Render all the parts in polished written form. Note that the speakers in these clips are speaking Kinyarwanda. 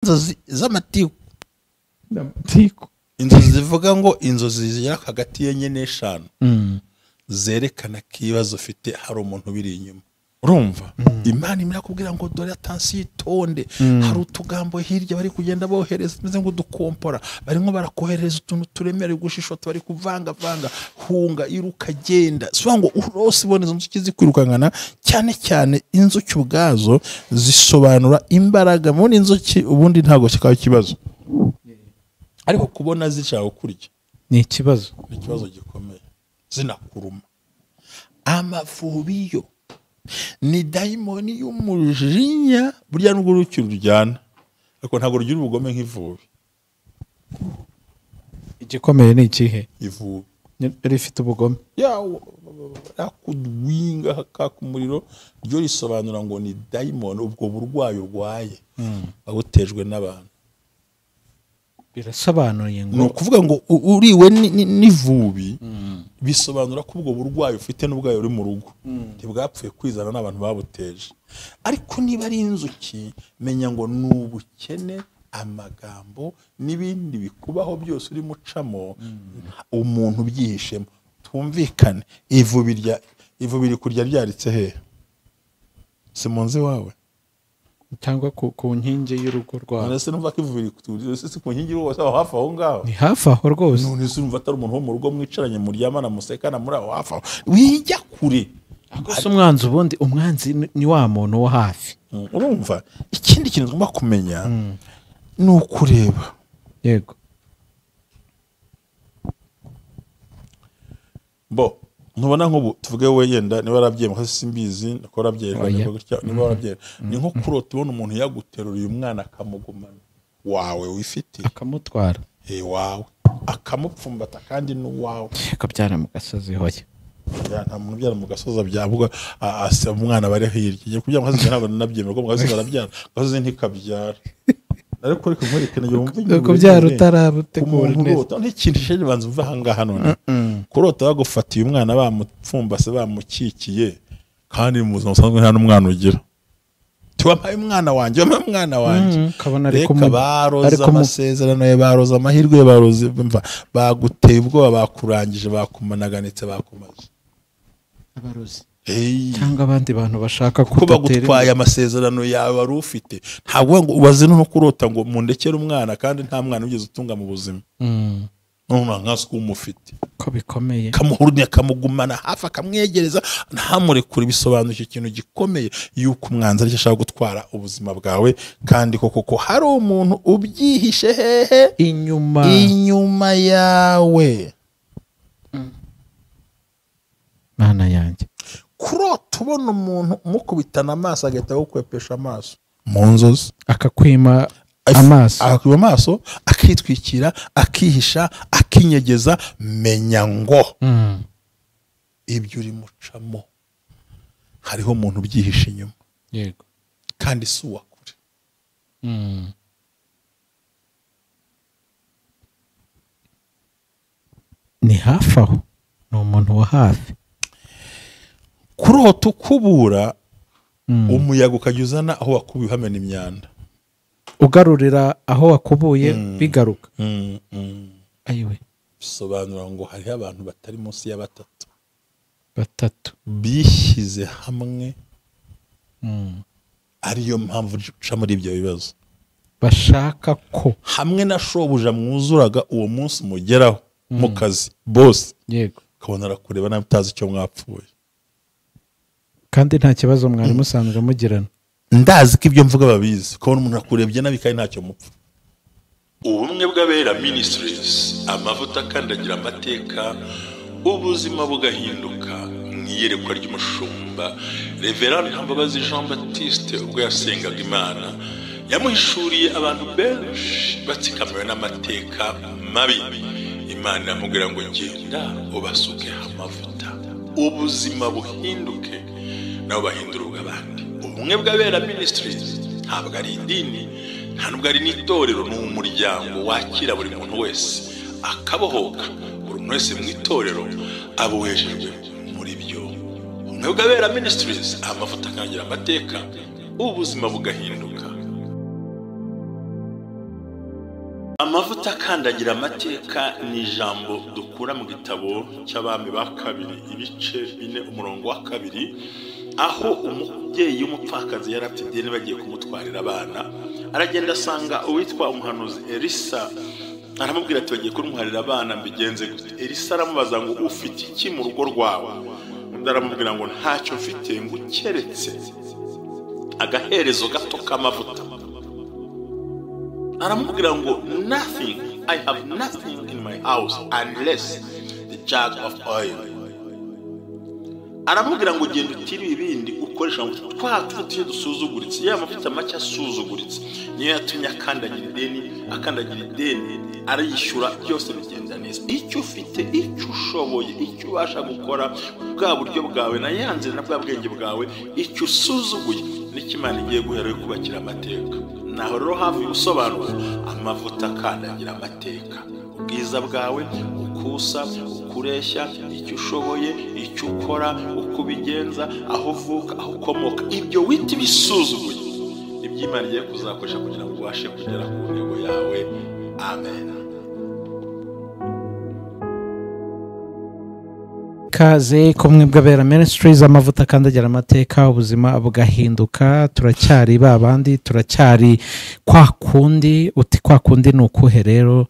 inzozi z'amatiku inzozi zivuga ngo inzozi zigera hagati y'enye n'eshanu zerekana ko ibibazo ufite hari umuntu biri inyuma. Urumva Imana imira kubwira ngo dore atansi itonde hari utugambo hirya bari kugenda bohereza meze ngo dukompora barimo barakohereza utuntu turemere gushishota bari kuvanga hunga iruka genda so ngo urose iboneza inzuki zikwirukangana cyane cyane inzuki ubwazo zisobanura imbaraga mu inzuki ubundi ntago kikaba kibazo ariko kubona zicaho kurya ni ikibazo gikomeye zinakuruma. Amavubiyo ni daimoni y'umujinya burya n'ubwo urukira rujyana ariko ntago rugira ubugome nk'ivubi. Igikomeye ni ikihe? Ivubi rifite ubugome yakudwinga hakakumuriro ryo risobanura ngo ni daimoni ubwo burwayi urwaye abutejwe n'abantu. Birasobanuye ngo no kuvuga ngo uriwe n'ivubi bisobanura ko ubwo burwayi ufite n'ubwayo uri mu rugo ntibwapfuye kwizana n'abantu babuteje. Ariko niba ari inzuki menya ngo n'ubukene amagambo n'ibindi bikubaho byose uri mucamo umuntu byihishemo tumvikane. Ivubi kurya ryaritse he se munzi wawe cyangwa ku nkingi y'urugo rwawe? None se numva ko ivubi ku nkingi y'urugo aho hafi aho ngaho? Ni hafi aho rwose. None se numva atari umuntu wo mu rugo mwicaranye muryamana musekana muri aho hafi aho wijya kure? Gusa umwanzi ubundi umwanzi ni wa muntu wo hafi. Urumva ikindi kintu tugomba kumenya ni ukureba. Yego bo ntubona nk'ubu tuvuge we yenda niba warabyiye mu kasi simbizi ko warabyerwa niba warabyera ni nko kurota ubona umuntu yaguteruriye umwana akamugumana wawe wifite akamutwara wawe akamupfumbata kandi n'uwawe akabyara mu gasozi hoya nta muntu ubyara mu gasozi abyabwa asa umwana bari hirya kugira ngo hazigera ntabwo nabyemera ko mu gasozi barabyara gasozi ntikabyara ariko nkwerekana yumva kubyara utarabutegura neza n'ikintu cyeje banza uva hangaha none kurota bagufatiye umwana bamupfumbase bamukikiye kandi mu buzima busanzwe nta n'umwana ugira tuwampaye umwana wanjye kabona ariko baroza amasezerano ye baroza amahirwe baroza mva baguteye ubwoba bakurangije bakumanaganitse bakumaze abarozi cyangwa abandi bantu bashaka kuba gutwaye amasezerano yawe wari ufite ntabwo ngo ubaze no kurota ngo mundekere umwana kandi nta mwana ugeze utunga mu buzima none nkaswe umufite ko bikomeye kamuhurnya kamugumana hafi akamwegereza ntamurekure bisobanura icyo kintu gikomeye yuko umwanzi ari ashaka gutwara ubuzima bwawe kandi koko hari umuntu ubyihishe hehe inyuma yawe. Mana yanjye kurota ubona umuntu mukubitana amaso agahita gukwepesha amaso mu nzozi akakwima amaso akitwikira akihisha akinyegeza menya ngo ibyo uri mucamo hariho umuntu ubyihisha inyuma. Yego kandi si uwakure. Ni hafi aho ni umuntu wa hafi. Kurota ukubura umuyaga ukajya uzana aho wakubuye uhamena imyanda ugarurira aho wakubuye bigaruka. Ayiwe bisobanura ngo hariho abantu batari munsi ya batatu bishyize hamwe ariyo mpamvu uca muri ibyo bibazo bashaka ko hamwe na shobuja mwuzuraga uwo munsi mugeraho mu kazi bose. Yego ukabona arakureba nawe utazi icyo mwapfuye kandi nta kibazo mwari musanzwe mugirana. Ndazi ko ibyo mvuga babizi kubona umuntu akurebye nabi kandi ntacyo mupfa. Ubumwe bw'Abera Ministries amavuta akandagira amateka ubuzima bugahinduka mwiyerekwa ry'umushumba Reverend Ntambabazi Jean Baptiste ubwo yasengaga Imana yamuhishuriye abantu benshi batsikamiwe n'amateka mabi. Imana yamubwira ngo genda ubasuke amavuta ubuzima buhinduke nabo bahindura ubw'abandi. Ubumwe bw'Abera Ministries ntabwo ari idini nta nubwo ari n'itorero ni umuryango wakira buri muntu wese akabohoka. Buri muntu wese mu itorero abohejejwe muri byo. Ubumwe bw'Abera Ministries amavuta akandagira amateka ubuzima bugahinduka. amavuta akandagira amateka ni ijambo dukura mu gitabo cy'abami ba kabiri ibice 4 umurongo wa 2, aho umubyeyi w'umupfakazi yari afite ideni bagiye kumutwarira abana, aragenda asanga uwitwa umuhanuzi Elisa, aramubwira ati bagiye kumutwarira abana mbigenze gute? Elisa aramubaza ngo ufite iki mu rugo rwawe? Undi aramubwira ngo ntacyo mfite ngo keretse agaherezo gato k'amavuta. Aramubwira ngo nothing, I have nothing in my house unless the jug of oil. Aramubwira ngo genda utiri ibindi ukoresha ngo twatuye dusuzuguritse, ya mavuta make asuzuguritse niyo yatumye akandagira ideni arayishyura, byose bigenda neza. Icyo ufite, icyo ushoboye, icyo ubasha gukora, bwa buryo bwawe na yanze na bwa bwenge bwawe, icyo usuzuguye n'ikimana igiye guhera kubakira amateka. Naho rero hafi gusobanura amavuta akandagira amateka, ubwiza bwawe, ukusa, ukureshya, icyo ushoboye, icyo ukora, uko ubigenza, aho uvuka, aho ukomoka, ibyo wita bisuzuguye ibyo Imana igiye kuzakoresha kugira ngo ubashe kugera ku ntego yawe. Amen. Kaze kumwe bw'Abera Ministries, amavuta akandagira amateka, ubuzima bugahinduka. Turacyari babandi, turacyari kwa kundi. Uti kwa kundi ni ukuhe rero?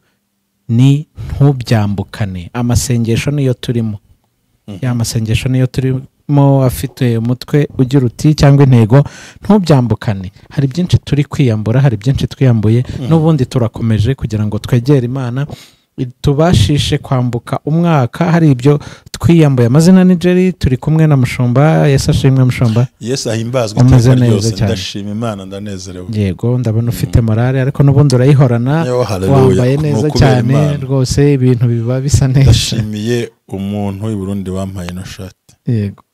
Ni ntubyambukane. Amasengesho niyo turimo. Ya masengesho niyo turimo afite umutwe ugira uti cyangwa intego ntubyambukane. Hari byinshi turi kwiyambura, hari byinshi twiyambuye, n'ubundi turakomeje kugira ngo twegere Imana tubashishe kwambuka umwaka. Hari ibyo twiyambuye. Amazina ni Jerry, turi kumwe na Mushumba. Yesu ashimwe Mushumba. Yesu ahimbazwe iteka ryose. Ndashima Imana, ndanezerewe. Yego, ndabona ufite morale, ariko n'ubundi urayihorana, wambaye neza cyane rwose, ibintu biba bisa neza. Ndashimiye umuntu w'i Burundi wampaye no shati. Yego,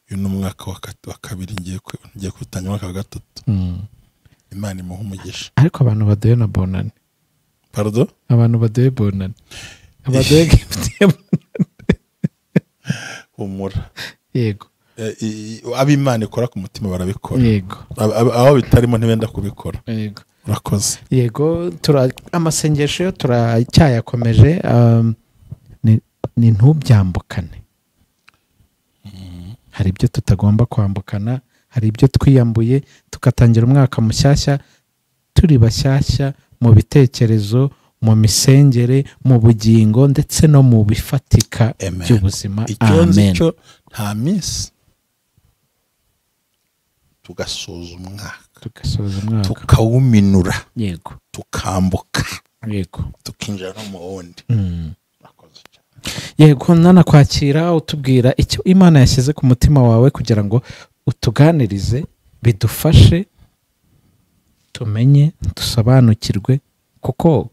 uyu ni umwaka wa kabiri ngiye kutangira umwaka wa gatatu. Imana imuha umugisha. Ariko abantu baduye na bonane. Pardon? Abantu baduye bonane. Abaduye gift. Humura. Yego. Abimana ikora ku mutima barabikora. Yego. Aho bitarimo ntibenda kubikora. Yego. Urakoze. Yego, amasengesho yo turacyayakomeje. Ni ntubyambukane. Hari ibyo tutagomba kwambukana, hari ibyo twiyambuye, tugatangira umwaka mushyashya turi bashyashya mu bitekerezo, mu misengere, mu bugingo, ndetse no mu bifatika by'ubuzima. Amen. Icyo nta minsi tugasoza umwaka, tukawuminura. Yego. Tukambuka. Yego. Tukinjira no mu wundi. Yego, nana kwakira utubwira icyo Imana yashyize ku mutima wawe kugira ngo utuganirize, bidufashe tumenye, dusobanukirwe, kuko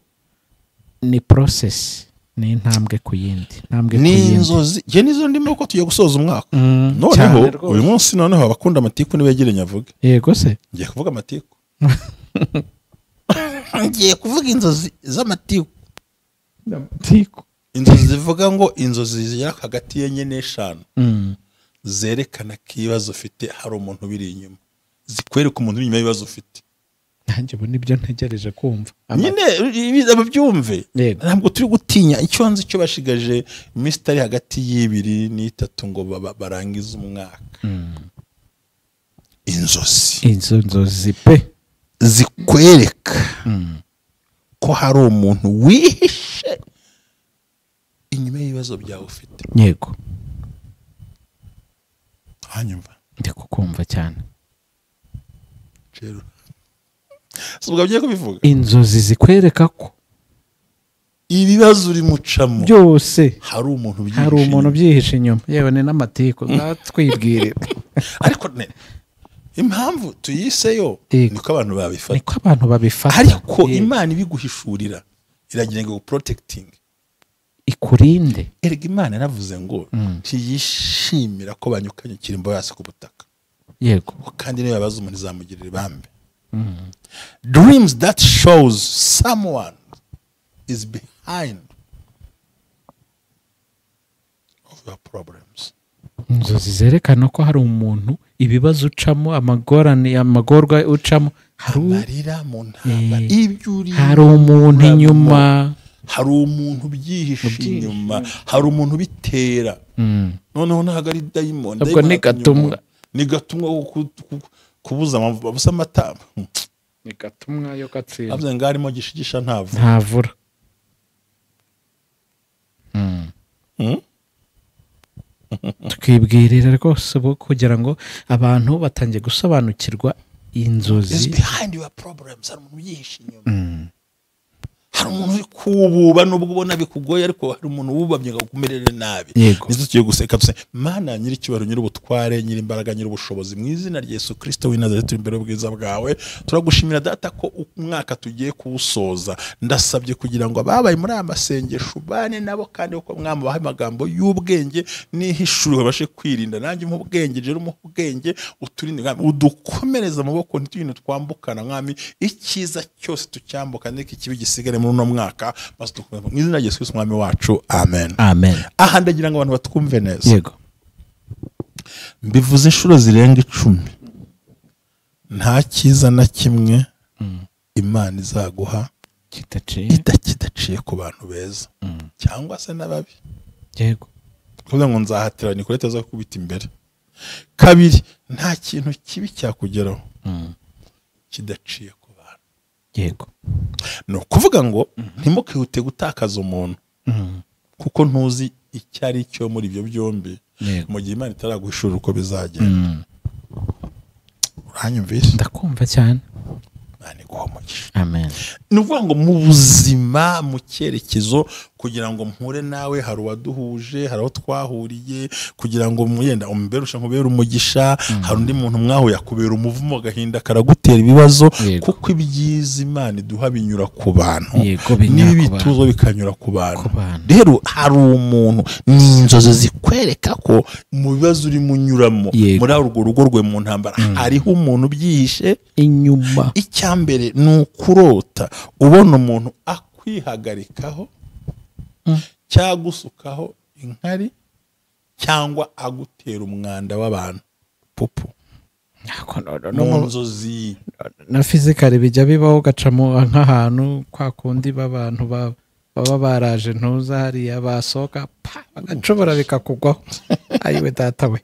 ni process, ni intambwe ku yindi, ni inzozi. Je nizo ndimo ko tugiye gusoza umwaka. Noneho uyu munsi noneho abakunda amatiku nibegerenya avuge. Yego se, ngiye kuvuga amatiku. Ngiye kuvuga inzozi z'amatiku. Inzozi zivuga ngo inzozi zigera hagati y'enye n'eshanu, zerekana ko ibibazo ufite hari umuntu biri inyuma, zikwereka umuntu inyuma y'ibibazo ufite. Nanjye ubu nibyo ntegereje kumva. Nyine ababyumve, ntabwo turi gutinya. Icyo nzi cyo bashigaje iminsi itari hagati y'ibiri n'itatu ngo barangize umwaka. Inzozi pe zikwereka ko hari umuntu wihishe inyuma y'ibibazo byawe ufite. Yego. Hanyuma ndi kukumva cyane. Rero subwa bye kubivuga. Inzozi zikwereka ko ibibazo uri mucamo byose hari umuntu byihishe inyuma. Yewe ni n'amatiko twibwire. Ariko impamvu tuyiseyo niko abantu babifata. Ariko Imana ibiguhishurira iragira ngo protecting, ikurinde. Erega Imana yaravuze ngo ntiyishimira ko banyukanyukira imbo yase ku butaka. Yego. Kandi niyo yabaza umuntu izamugirira ibambe. Dreams that shows someone is behind of your problems. Inzozi zerekana ko hari umuntu ibibazo ucamo, amagorwa ucamo amarira mu ntambara ibyo uri hari umuntu inyuma, hari umuntu ubyihishe inyuma, hari umuntu bitera. Noneho ntabwo ari dayimoni, ubwo ni gatumwa kubuza babusa amata, ni gatumwa yo gatsinda, avuze ngo harimo gishigisha ntavura. Twibwirira rwose ubu kugira ngo abantu batangiye gusobanukirwa inzozi. Behind your problems hari umuntu uyihishe inyuma, hari umuntu uri kububa nubwo ubona bikugoye, ariko hari umuntu wubamye ngo akumerere nabi. Nizo tugiye guseka tuse Mana nyiri cyubaro, nyiri ubutware, nyiri imbaraga, nyiri ubushobozi, mu izina rya Yesu Kristo w'i Nazareti, imbere y'ubwiza bwawe turagushimira data ko umwaka tugiye kuwusoza. Ndasabye kugira ngo ababaye muri aya masengesho bane nabo, kandi uko mwami baha amagambo y'ubwenge n'ihishuriwe bashe kwirinda. Nanjye mu bwenge rero mu bwenge uturinde mwami, udukomereza amaboko ntituyine twambukana mwami, icyiza cyose tucyambuka ndeke ikibi gisigare muri uno mwaka, maze tukumve mu izina rya Yesu Kristo mwami wacu, amen. Aha ndagira ngo abantu batwumve neza. Yego, mbivuze inshuro zirenga 10, nta cyiza na kimwe Imana izaguha kidaciye ku bantu beza cyangwa se n'ababi. Yego, kuvuga ngo nzahatira Nikolete zo kubita imbere. Kabiri, nta kintu kibi cyakugeraho kidaciye ku bantu. Yego, no kuvuga ngo ntimukihute gutakaza umuntu kuko ntuzi icyo ari cyo muri ibyo byombi, mu gihe Imana itaraguhishura uko bizagenda. Uranyumvise? Ndakumva cyane. Imana iguhe umugisha. Amen. Ni ukuvuga ngo mu buzima, mu cyerekezo, kugira ngo mpure nawe hari uwaduhuje, hari aho twahuriye, kugira ngo muyenda umberusha nkubera umugisha, hari undi muntu mwahuye akubera umuvumo, agahinda karagutera ibibazo. Kuko ibyiza Imana iduha binyura ku bantu, n'ibituzo bikanyura ku bantu. Rero hari umuntu, ni inzozi zikwereka ko mu bibazo uri munyuramo muri urwo rugo rwe mu ntambara hariho umuntu ubyihishe inyuma. Icyambere ni ukurota ubona umuntu akwihagarikaho cyagusukaho inkari cyangwa agutera umwanda w'abantu pupu. Mu nzozi na fizikali bijya bibaho, ugacamo nk'ahantu kwa kundi b'abantu baba baraje ntuza hariya basohoka bagacobora bikakugwaho. Ayiwe data we,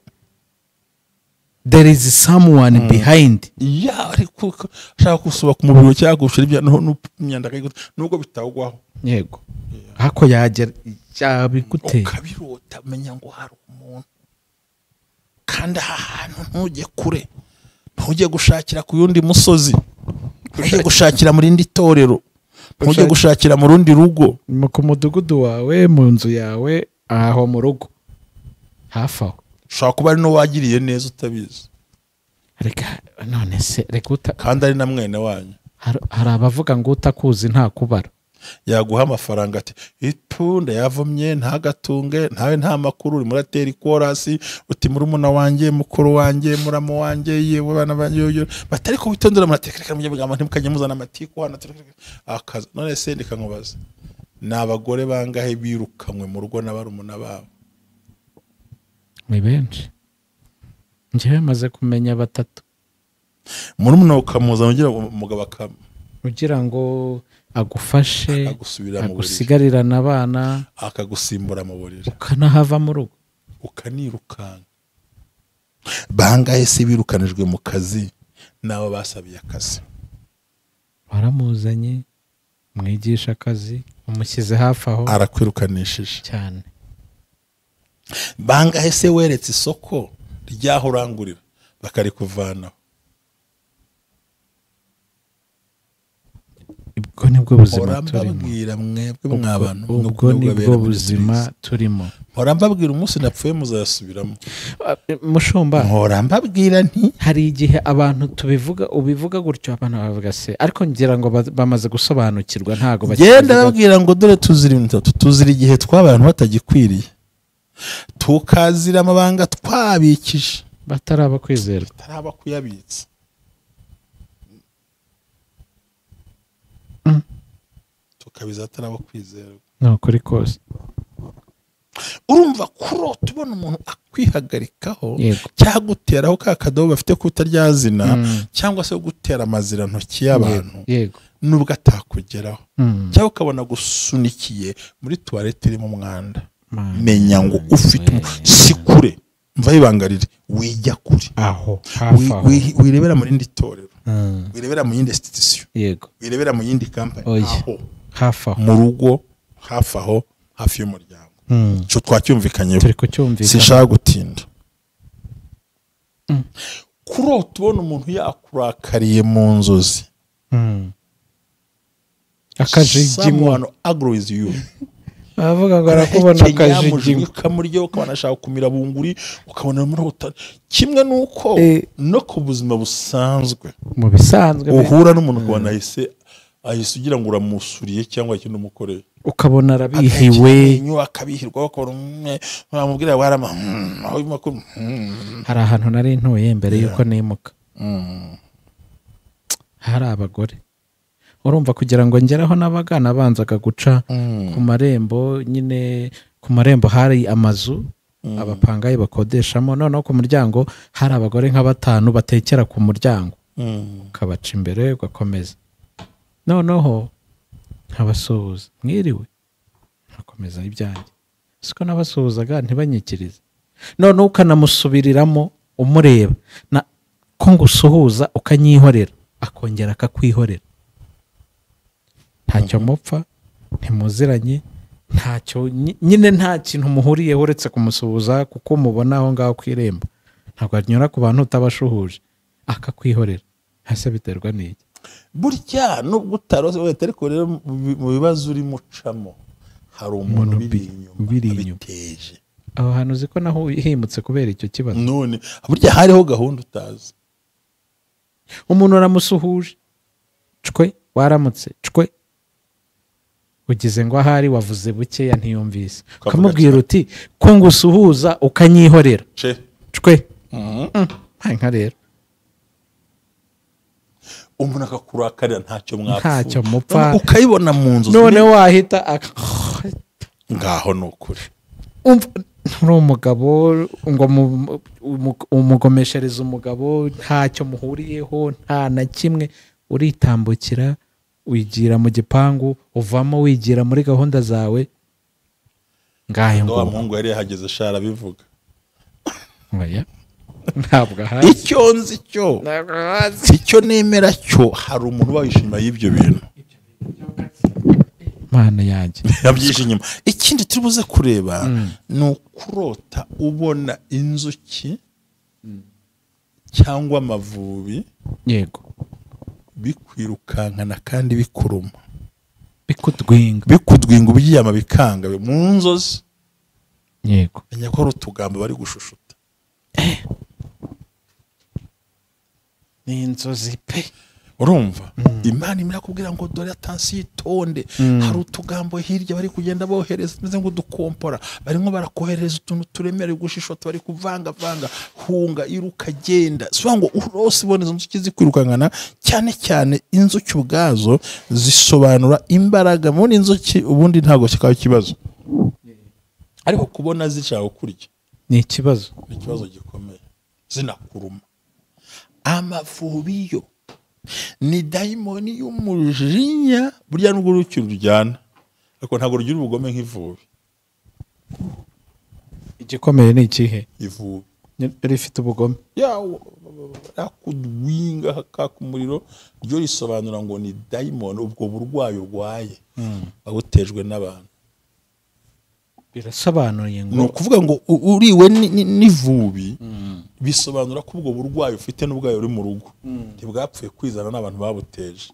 there is someone behind. Ariko shaka kusuba ku mubiri cyangwa gushira ibya n'imyanda kayiguta nubwo bitawugwaho. Yego, hako yagera cyabigute ukabirota, menya ngo hari umuntu, kandi ahantu ntujye kure, ntujye gushakira ku yundi musozi, ntujye gushakira mu rindi torero, ntujye gushakira mu rundi rugo, ku mudugudu wawe, mu nzu yawe, aho mu rugo hafi aho. Ushobora kuba ari no wagiriye neza utabizi. Reka none se kandi ari na mwene wanyu. Hari abavuga ngo utakuzi nta kubara. Yaguha amafaranga ati itunda yavumye ntagatunge, ntawe nta makuru, uri muratera ikorasi uti murumuna wanjye, mukuru wanjye, muramo wanjye, yewe bana banyoyo batari ko bitondera muratekereka mu by'amagambo ntimukanye muzana amatiku hano akaza. None se ndikankubaza, n'abagore bangahe birukanywe mu rugo n'abarumuna babo? Ni benshi. Njyewe maze kumenya 3. Murumuna ukamuza ugira umugabo ugira ngo agufashe, agusigarirana abana, akagusimbura mu buriri, ukanahava mu rugo, ukanirukanga. Bangahe se birukanijwe mu kazi nabo basabiye akazi? Baramuzanye, mwigisha akazi, umushyize hafi aho, arakwirukanishije cyane. Bangahe se weretse isoko ryaho urangurira bakarikuvanaho? Ubwo nibwo buzima turimo. Mwebwe mw'abantu, ubwo nibwo buzima turimo. Mpora mbabwira umunsi napfuye muzayasubiramo. Mushumba, mpora mbabwira nti hari igihe abantu ubivuga gutyo abantu bavuga se, ariko ngira ngo bamaze gusobanukirwa ntago genda babwira ngo dore tuzira ibintu 3. Tuzira igihe tw'abantu batagikwiriye, tukazira amabanga twabikije bataraba kwizera, bataraba kuyabitsa, tukabiza ataraba kwizera. No kuri kose urumva kurota ubona umuntu kwihagarikaho cyangwa guteraho ka kadobo bafite kutaryazina cyangwa se gutera amazira ntoki y'abantu nubwo atakugeraho cyangwa ukabona gusunikiye muri tuwarete irimo umwanda menya ngo ufite sikure mva yibangarire wijya kure aho wirebera muri ndi torero wirebera mu yindi institution wirebera mu yindi company aho hafi aho mu rugo hafi aho hafi y'umuryango cyo twacyumvikanyeho turi kucyumvikana sinshaka gutinda kurota ubona umuntu yakurakariye mu nzozi akajigimo aggrows you avuga ngo arakubona akajigimo ukamurya ukabona ashaka kumira bunguri ukabona muri hoteli kimwe nuko no ku buzima busanzwe mu bisanzwe uhura n'umuntu ukabona ahise ugira ngo uramusuriye cyangwa ikintu umukoreye ukabona arabihiwe akabihirwa bakabona bamubwira warama hari ahantu nari ntuye mbere yuko nimuka hari abagore urumva kugira ngo ngeraho n'abagana banzaga guca ku marembo nyine ku marembo hari amazu abapangayi bakodeshamo noneho ku muryango hari abagore nka 5 batekera ku muryango ukabaca imbere ugakomeza noneho nkabasuhuza mwiriwe nkakomeza ibyanjye siko nabasuhuzaga ntibanyikirize noneho ukanamusubiriramo umureba ko ngusuhuza ukanyihorera akongera akakwihorera ntacyo mupfa ntimuziranye ntacyo nyine nta kintu muhuriyeho uretse kumusuhuza kuko mubona aho ngaho ku irembo ntabwo anyura ku bantu utabashuhuje akakwihorera hasi biterwa n'iki burya nubwo utaroze wese ariko rero mu bibazo uri mucamo hari umuntu biri inyuma abiteje aho hantu uzi ko naho himutse kubera icyo kibazo none burya hariho gahunda utazi umuntu aramusuhuje cwe waramutse cwe ugize ngo ahari wavuze bukeya ntiyumvise ukamubwira uti ko ngusuhuza ukanyihorera cwe nka rero umuntu akakurakarira ntacyo mupfa ukayibona mu nzu none wahita ngaho ni ukuri uri umugabo ngo umugomeshereze umugabo ntacyo muhuriyeho nta na kimwe uritambukira wigira mu gipangu uvamo wigira muri gahunda zawe ngayo ngo umuhungu yari yahageze shara bivuga ntabwo ahazi icyo nzi cyo icyo nemera cyo hari umuntu wabishima y'ibyo bintu mana yanjye yabyishe inyuma ikindi turi buze kureba ni ukurota ubona inzuki cyangwa amavubi yego bikwirukankana kandi bikuruma bikudwinga ubyiyama bikanga mu nzozi yego menya ko ari utugambo bari gushushuta ni inzozi pe urumva imana imira kubwira ngo dore atansi itonde hari utugambo hirya bari kugenda bohereza meze ngo dukompora barimo barakohereza utuntu turemereye gushishota bari kuvanga hunga iruka genda so ngo urose iboneza inzuki zikwirukankana cyane cyane inzuki ubwazo zisobanura imbaraga mu inzuki ubundi ntago kikaba kibazo ariko kubona zishaka kurya ni ikibazo gikomeye zinakuruma amavubi yo ni dayimoni y'umujinya burya n'ubwo urukiro rujyana ariko ntabwo rugira ubugome nk'ivubi igikomeye ni ikihe ivubi rifite ubugome yakudwinga hakaka umuriro ryo risobanura ngo ni dayimoni ubwo burwayi urwaye babutejwe n'abantu birasobanuye ngo ni ukuvuga ngo uriwe n'ivubi bisobanura ko ubwo burwayi ufite n'ubwayo uri mu rugo ntibwapfuye kwizana n'abantu babuteje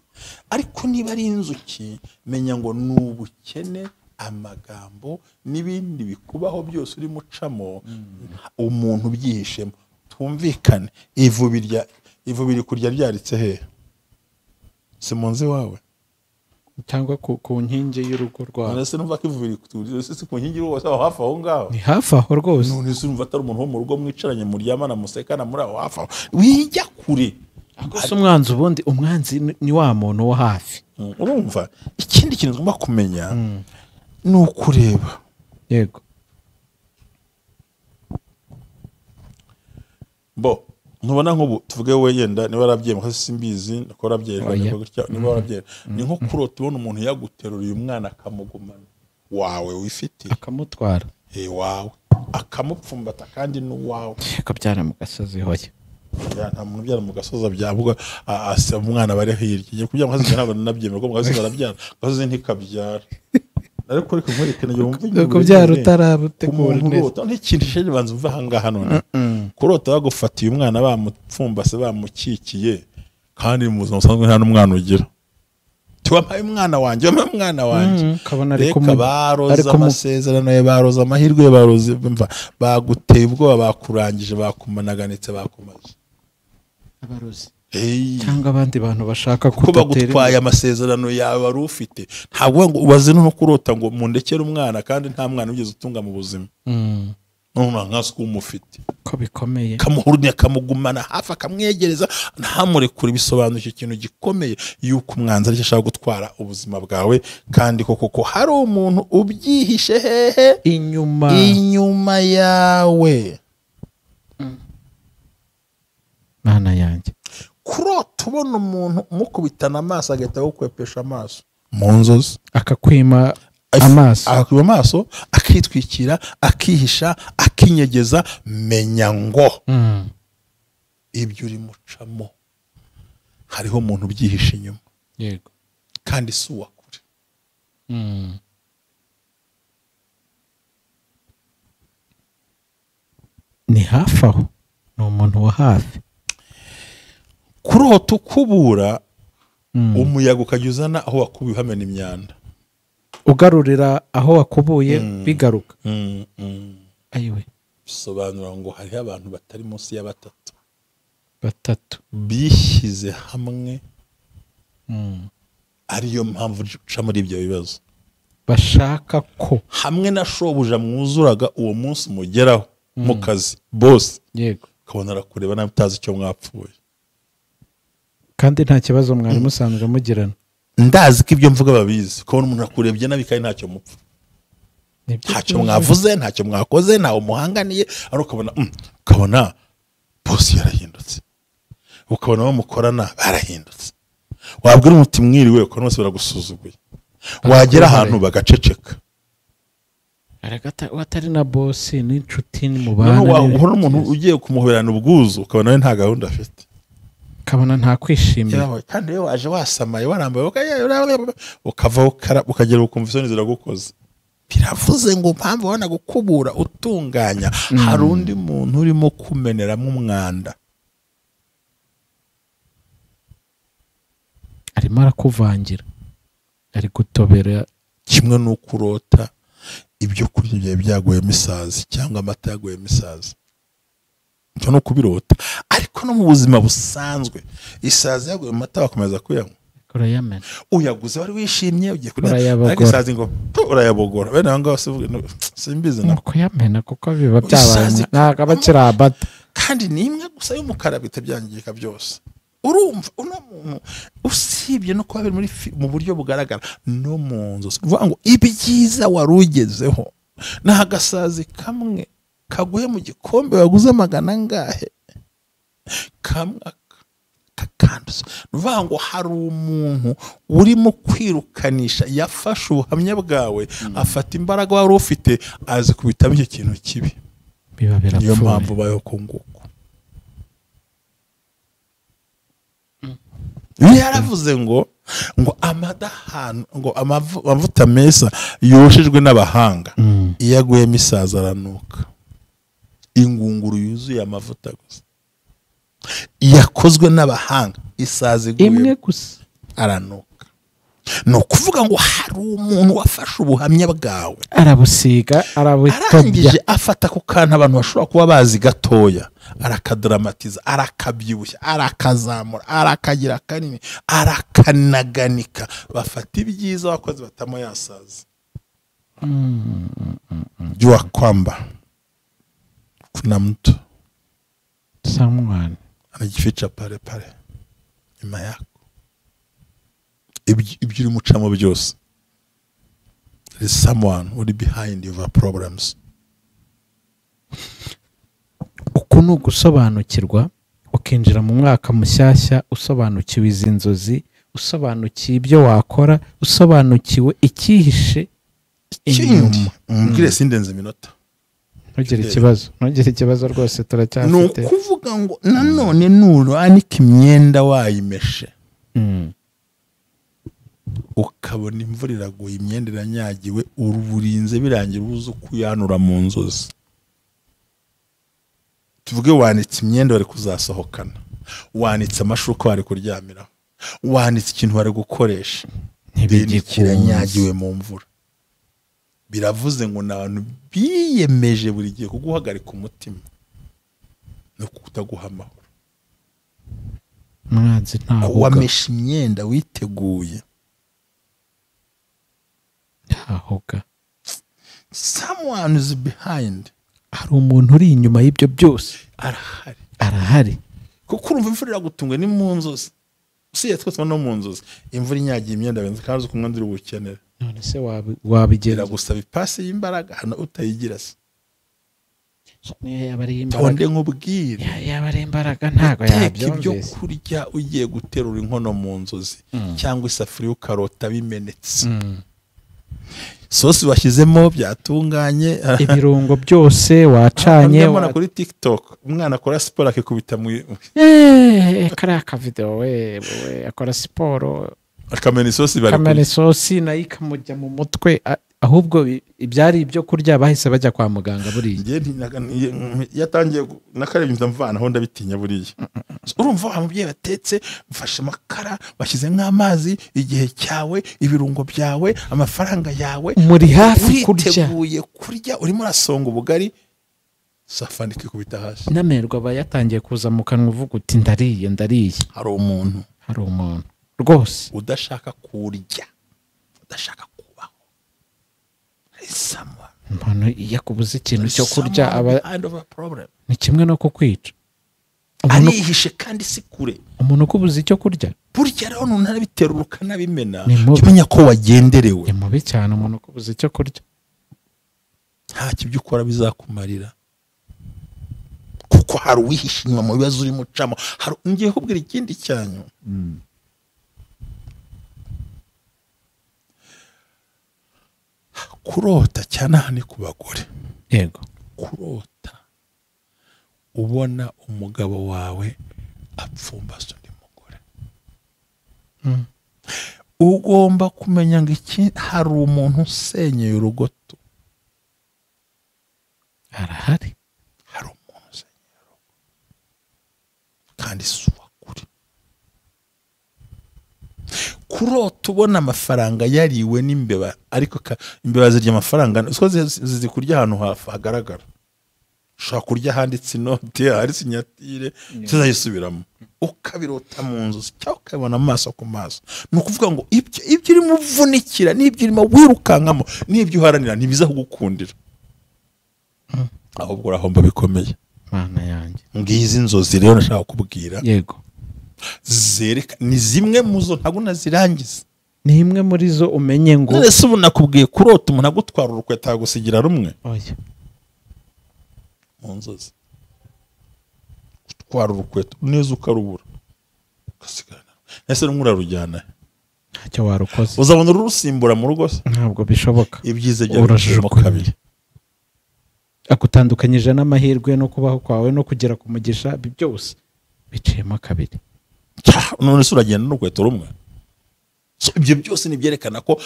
ariko niba ari inzuki menya ngo ni ubukene amagambo n'ibindi bikubaho byose uri mucamo umuntu byihishemo twumvikane ivubi kurya ryaritse he si mu nzu iwawe cyangwa ku nkingi y'urugo rwawe none se numva ko ivubiri ku nkingi y'urugo hafi aho ngaho ni hafi aho rwose none se numva atari umuntu wo mu rugo mwicaranye muryamana musekana muri aho hafi aho wijya kure gusa umwanzi ni wa muntu wo hafi urumva ikindi kintu tugomba kumenya ni ukureba yego bo ntubona nk'ubu tuvuge we yenda niba warabyeyi mukazi simbizi ko warabyeyi gutya niba warabyeyi ni nko kurota ubona umuntu yaguteruriye umwana akamugumana wawe wifitiye akamutwara wawe akamupfumbata kandi n'uwawe akabyara mu gasozi hoya nta muntu ubyara mu gasozi abyavuga asa umwana bari hirya igiye kubyara mu gasozi ntabwo nabyemera ko mu gasozi barabyara gasozi ntikabyara ariko reka nkwerekane yumva kubyara utarabutegura neza n'ikintu cyo banza umva ahangaha none kurota bagufatiye umwana bamupfumbase bamukikiye kandi mu buzima busanzwe nta n'umwana ugira tuwampaye umwana wanjye kabona reka baroza amasezerano ye baroza amahirwe baroza mva baguteye ubwoba bakurangije bakumanaganitse bakumaze abarozi cyangwa abandi bantu bashaka ko bagutwaye amasezerano yawe wari ufite ntabwo ngo ubaze no kurota ngo mundekere umwana kandi nta mwana ugeze utunga mu buzima none nk'asko umufite ko bikomeye kamuhurnya kamugumana hafi akamwegereza ntamurekure bisobanuye ikintu gikomeye yuko umwanzi ari ashaka gutwara ubuzima bwawe kandi koko hari umuntu ubyihishe hehe inyuma yawe mana yanjye kurota ubona umuntu mukubitana amaso agahita gukwepesha amaso mu nzozi akakwima amaso akitwikira akihisha akinyegeza menya ngo ibyo uri mucamo hariho umuntu ubyihisha inyuma yego kandi si uwakure ni hafi aho ni umuntu wa hafi kurota ukubura umuyaga ukajya uzana aho wakubiye uhamena imyanda ugarurira aho wakubuye bigaruka ayiwe bisobanura ngo hariho abantu batari munsi ya batatu bishyize hamwe ariyo mpamvu uca muri ibyo bibazo bashaka ko hamwe na shobuja mwuzuraga uwo munsi mugeraho mu kazi bose yego ukabona arakureba nawe utazi icyo mwapfuye kandi nta kibazo mwari musanzwe mugirana ndazi ko ibyo mvuga babizi kubona umuntu akurebye nabi kandi ntacyo mupfa ntacyo mwavuze ntacyo mwakoze ntawe umuhanganiye ariko ukabona bosi yarahindutse ukabona abo mukorana barahindutse wabwira umuti mwiriwe ukabona bose baragusuzuguye wagera ahantu bagaceceka watari na bosi n'inshuti n'umubana uhora umuntu ugiye kumuhoberana ubwuzu ukabona we nta gahunda afite ukabona nta kwishimira kandi iyo waje wasamaye warambaye ukavaho ukagera ukumva isoni ziragukoze biravuze ngo mpamvu ubona gukubura utunganya hari undi muntu urimo kumeneramo umwanda arimo arakuvangira ari gutobera kimwe n'uko urota ibyo kurya byawe byaguyemo isazi cyangwa amata yaguyemo isazi icyo no kubirota ariko no mu buzima busanzwe isazi yaguye mu mata bakomeza kuyanywa urayamena uyaguze wari wishimye ugiye kurya ariko isazi ngo urayabogora bene aho ngaho simbizi no kuyamena kuko biba byabaye ntabwo aba akiri amata kandi ni imwe gusa y'umukara bita byangirika byose urumva uno muntu usibye no kuba biri mu buryo bugaragara no mu nzu uvuga ngo ibyiza wari ugezeho ni agasazi kamwe kaguye mu gikombe waguze magana angahe kamwe kakanduza uvuga ngo hari umuntu urimo kwirukanisha yafashe ubuhamya bwawe afata imbaraga wari ufite azi kubitamo icyo kintu kibi biba birapfuye niyo mpamvu bayo ko nguko yaravuze ngo amadahano ngo amavuta meza yoshejwe n'abahanga iyo aguyemo isazi aranuka ingunguru yuzuye amavuta gusa yakozwe n'abahanga isazi imwe gusa aranuka ni ukuvuga ngo hari umuntu wafashe ubuhamya bwawe arabusiga arangije afata ku kantu abantu bashobora kuba bazi gatoya arakadaramatiza arakabyibushya arakazamura arakagira kanini arakanaganika bafata ibyiza wakoze batamo yasaza jua kwamba kuna mtu someone anajificha pale pale nyuma yako ibyo uri mucamo byose there is someone who is behind your problems uku ni ugusobanukirwa ukinjira mu mwaka mushyashya usobanukiwe izi nzozi, usobanukiwe ibyo wakora, usobanukiwe icyihishe inyuma. mbwire sindenze iminota. ntugire ikibazo rwose turacyafite. ni ukuvuga ngo nanone nuranika imyenda wayimeshe ukabona imvura iraguye, imyenda iranyagiwe, uruburinze birangira ubuze kuyanura mu nzozi. tuvuge wanitse imyenda wari kuzasohokana, wanitse amashuka wari kuryamiraho, wanitse ikintu wari gukoresha, kiranyagiwe mu mvura. biravuze ngo ni abantu biyemeje buri gihe kuguhagarika umutima no kutaguha amahoro. mwanzi ntahuga, wamesha imyenda witeguye, ntahuga. someone is behind. hari umuntu uri inyuma y'ibyo byose. arahari. kuko urumva imvura iragutunga ni mu nzozi. usiye twese no mu nzozi imvura inyagiye imyenda benze kandi uzi kumwe ndiri bukenera. none se wabigera gusaba ipasi y'imbaraga hano utayigira se. niyo yaba ari imbaraga. tonde nkubwire. yaba ari imbaraga ntago yabyumvise. ibyo kurya ugiye guterura inkono mu nzozi cyangwa isafuriya ukarota bimenetse. sosi washyizemo byatunganye, ibirungo byose wacanye. mbona kuri TikTok umwana akora siporo akikubita mu kariya akavideo we akora siporo akamena isosi nayo ikamujya mu mutwe. ahubwo ibyari ibyo kurya bahise bajya kwa muganga buriya. yatangiye nakarebye mvanaho ndabitinya buriya. urumva wa mubyeyi batetse mfashe amakara bashyize nk'amazi, igihe cyawe, ibirungo byawe, amafaranga yawe, muri hafi kurya, uriteguye kurya, urimo urasonga ubugari, safani ikikubita hasi. n'amerwa aba yatangiye kuza mu kanwa uvuga uti ndariye. hari umuntu rwose udashaka kurya, udashaka kubaho. umuntu iyo akubuze ikintu cyo kurya aba ni kimwe no kukwica. arihishe kandi si kure. umuntu ukubuze icyo kurya burya rero ntunabiterura ukanabimena, umenya ko wagenderewe. ni mubi cyane umuntu ukubuze icyo kurya. nta kibyo ukora bizakumarira, kuko hari uwihishe inyuma mu bibazo urimo ucamo. ngiye kubwira ikindi cyanyu. kurota cyane aha ni ku bagore. yego, kurota ubona umugabo wawe apfumbase undi mugore. ugomba kumenya ngo hari umuntu usenyeye urugoto. arahari. hari umuntu usenyeye urugo kandi si uwakuri. kurota ubona amafaranga yariwe n'imbeba, ariko imbeba zirya amafaranga zikurya ahantu hagaragara. ushobora kurya handitse inote, hari sinyatire, zizayisubiramo, ukabirota mu nzu cyangwa ukabibona amaso ku maso. ni ukuvuga ngo ibyo urimo uvunikira n'ibyo urimo wirukankamo n'ibyo uharanira ntibiza kugukundira, ahubwo urahomba bikomeye. mana yanjye, ngizi inzozi rero nashaka kubwira. yego, zereka ni zimwe mu zo ntabwo nazirangiza. ni imwe muri zo umenye ngo ese ubu nakubwiye kurota umuntu agutwara urukweto agusigira rumwe. oya, mu nzozi utwara urukweto neza ukarubura ugasigana. ese rumwe urarujyana, ntacyo warukoze. uzabona urusimbura mu rugo se? ntabwo bishoboka. ibyiza byarujemo kabiri. agutandukanyije n'amahirwe no kubaho kwawe no kugera ku mugisha, byose biciyemo kabiri. none se uragenda n'urukweto rumwe. ibyo byose nibyerekana ko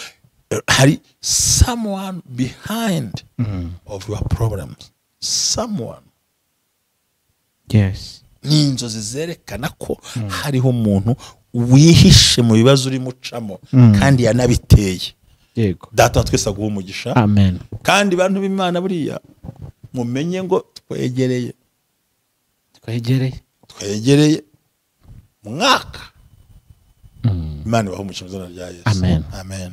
hari someone behind of your problems. someone. yes. ni inzozi zerekana ko hariho umuntu wihishe mu bibazo urimo ucamo kandi yanabiteye. yego, data twese aguha umugisha. amen. kandi bantu b'Imana buriya mumenye ngo twegereye mwaka. Imana ibahe umugisha mu izina rya Yesu. amen. Amen.